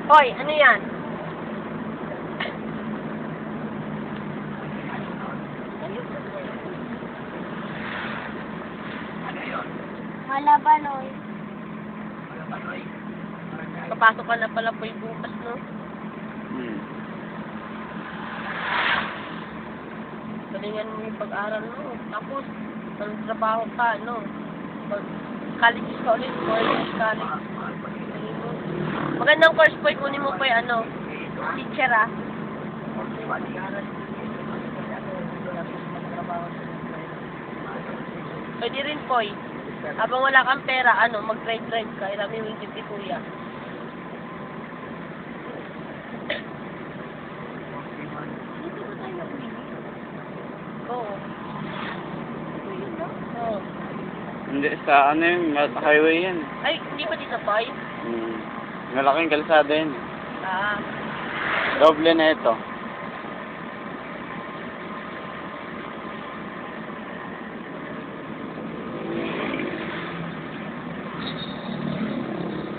Hoy, ano yan? Malabanoy. Papasok ka na pala po yung bukas, no? Galingan mo yung pag-aral mo. Tapos, trabaho ka, no? College ka ulit, college college. Magandang course po, kunin mo po yung ano, teacher, ah. Pwede rin po, eh. Habang wala kang pera, ano, mag-drive-drive ka. Irami mo yung jeep ni kuya. Dito ba tayo uwi? Oo. Oo. Hindi, sa ano yun, highway yan. Ay, hindi ba dito, Poy? Malaking kalsada yun. Ah. Doble na ito.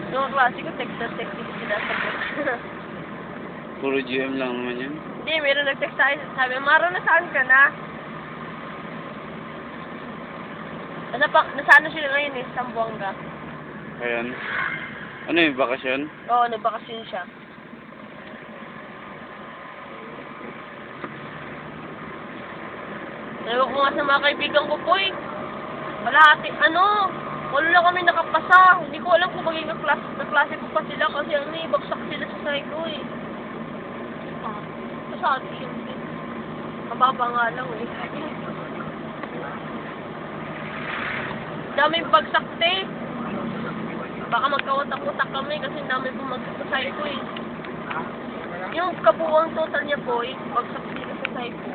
Yung klase ko, text ko sinasagot. Puro GM lang naman yun. Hindi, meron nag-text sa akin. Sabi, Maro, nasaan ka na? Nasaan na sila ngayon eh, Sambuanga. Ayan. Ano yung bakasyon? Oo, nagbakasyon siya. Ewan ko nga sa mga kaibigan ko po eh. Wala lang kami nakapasa. Hindi ko alam kung magiging kaklase ko pa sila kasi ano eh, bagsak sila sa psycho eh. Sa atin siyempre. Mababa nga lang eh. Daming bagsak te. Baka magkawatak-watak kami kasi dami bumagsak sa psycho eh. Yung kabuuang total niya po eh, bagsak sila sa psycho.